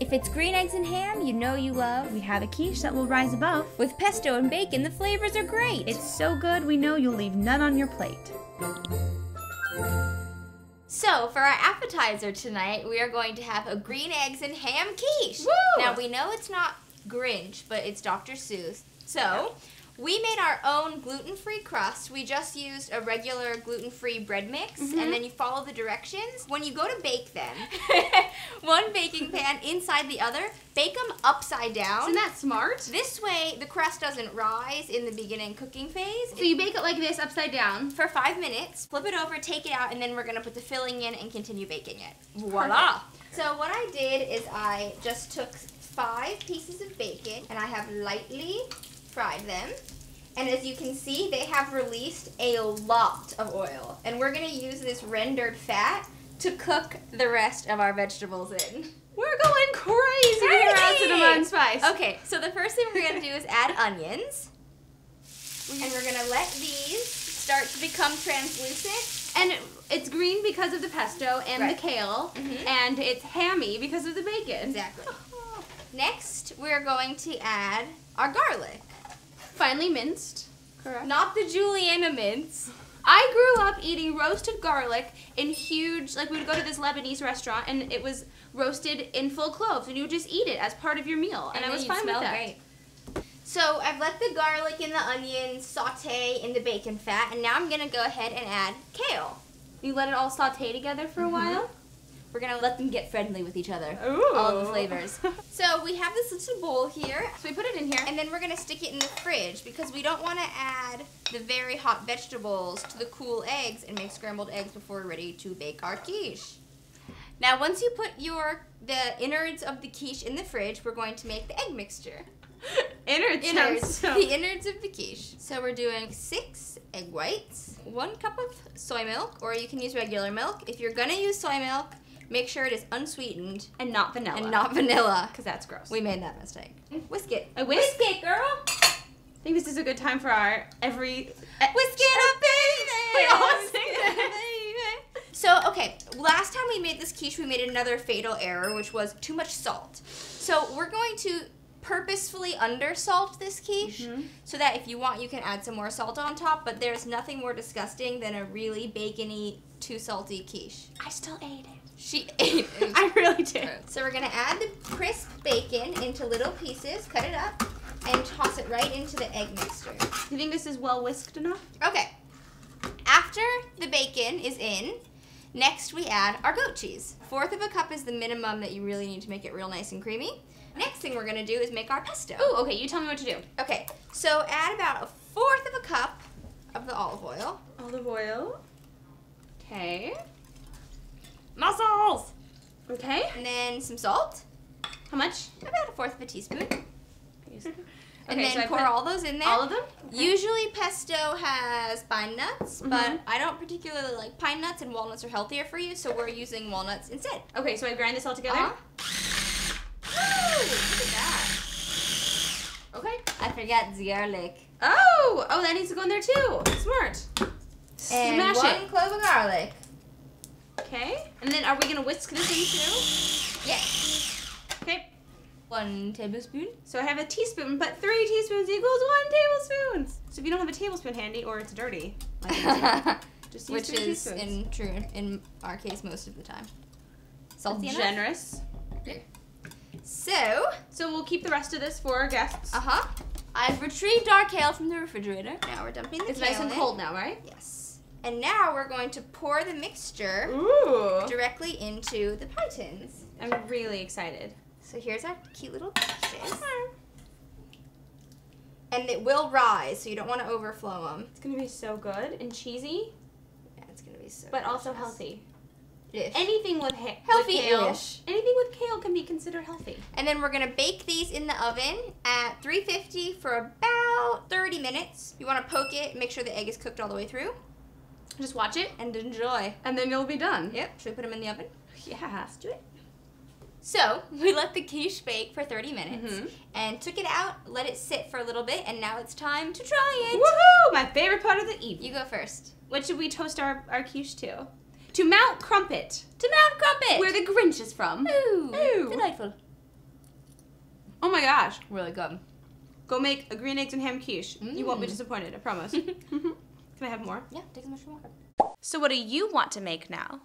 If it's green eggs and ham you know you love, we have a quiche that will rise above. with pesto and bacon, the flavors are great. It's so good we know you'll leave none on your plate. So, for our appetizer tonight, we are going to have a green eggs and ham quiche. Woo! Now, we know it's not Grinch, but it's Dr. Seuss. So, we made our own gluten-free crust. We just used a regular gluten-free bread mix, and then you follow the directions. When you go to bake them, one baking pan inside the other, bake them upside down. Isn't that smart? This way, the crust doesn't rise in the beginning cooking phase. So you bake it like this, upside down. For 5 minutes, flip it over, take it out, and then we're gonna put the filling in and continue baking it. Voila! So what I did is I just took 5 pieces of bacon and I have lightly fried them. And as you can see, they have released a lot of oil. And we're gonna use this rendered fat to cook the rest of our vegetables in. We're going crazy here at Cinnamon Spice. Okay, so the first thing we're gonna do is add onions. And we're gonna let these start to become translucent. And it's green because of the pesto and Right. the kale, and it's hammy because of the bacon. Exactly. Next, we're going to add our garlic. Finely minced. Correct. Not the Juliana mince. I grew up eating roasted garlic in huge, like we would go to this Lebanese restaurant and it was roasted in full cloves and you would just eat it as part of your meal. And I was fine with that. Great. So I've let the garlic and the onions saute in the bacon fat, and now I'm gonna go ahead and add kale. You let it all saute together for a while? We're gonna let them get friendly with each other. Ooh. All of the flavors. So we have this little bowl here, So we put it in here. and then we're gonna stick it in the fridge because we don't wanna add the very hot vegetables to the cool eggs and make scrambled eggs before we're ready to bake our quiche. Now once you put the innards of the quiche in the fridge, we're going to make the egg mixture. Innards. The innards of the quiche. So we're doing 6 egg whites, 1 cup of soy milk, or you can use regular milk. If you're gonna use soy milk, make sure it is unsweetened And not vanilla. and not vanilla. Because that's gross. We made that mistake. Whisk it. A whisk? Whisk it, girl. I think this is a good time for our Whisk it up, baby. We all sing that. So, okay, last time we made this quiche, we made another fatal error, which was too much salt. So we're going to purposefully undersalt this quiche so that if you want, you can add some more salt on top, but there's nothing more disgusting than a really bacony, too salty quiche. I still ate it. She ate it. I really did. So we're gonna add the crisp bacon into little pieces, cut it up, and toss it right into the egg mixture. You think this is well whisked enough? Okay, after the bacon is in, next we add our goat cheese. 1/4 of a cup is the minimum that you really need to make it real nice and creamy. Next thing we're gonna do is make our pesto. Oh, okay, you tell me what to do. Okay, so add about 1/4 of a cup of the olive oil. Olive oil. Okay. Mussels! Okay. And then some salt, How much? about 1/4 of a teaspoon. And Okay, then so I pour put all those in there. all of them? Usually pesto has pine nuts, but I don't particularly like pine nuts, and walnuts are healthier for you, so we're using walnuts instead. Okay, so I grind this all together? Woo! Look at that. Okay. I forgot the garlic. Oh! Oh, that needs to go in there too. Smart. And Smash 1 it. clove of garlic. Okay. And then are we gonna whisk this in too? Yes. Okay. 1 tablespoon. So I have a teaspoon, but 3 teaspoons equals 1 tablespoon. So if you don't have a tablespoon handy or it's dirty, like just use Which 3 is teaspoons. in our case most of the time. Salty enough? Generous. So, So we'll keep the rest of this for our guests. I've retrieved our kale from the refrigerator. Now we're dumping the It's kale nice and in. cold now, right? Yes. And now we're going to pour the mixture Ooh. directly into the pie tins. I'm really excited. So here's our cute little dishes. And it will rise, so you don't want to overflow them. It's gonna be so good and cheesy, Yeah, it's going to be so but also delicious. healthy. Ish. Anything with kale. Healthy-ish. Anything with kale can be considered healthy. And then we're going to bake these in the oven at 350 for about 30 minutes. You want to poke it, make sure the egg is cooked all the way through, Just watch it, and enjoy. and then you'll be done. Yep. Should we put them in the oven? Yeah. Let's do it. So, we let the quiche bake for 30 minutes and took it out, let it sit for a little bit, and now it's time to try it. Woohoo! My favorite part of the evening. You go first. What should we toast our quiche to? To Mount Crumpet, To Mount Crumpet! where the Grinch is from. Ooh, Ooh. delightful. Oh my gosh. Really good. Go make a green eggs and ham quiche. You won't be disappointed, I promise. Can I have more? Yeah, take as much as you want. So what do you want to make now?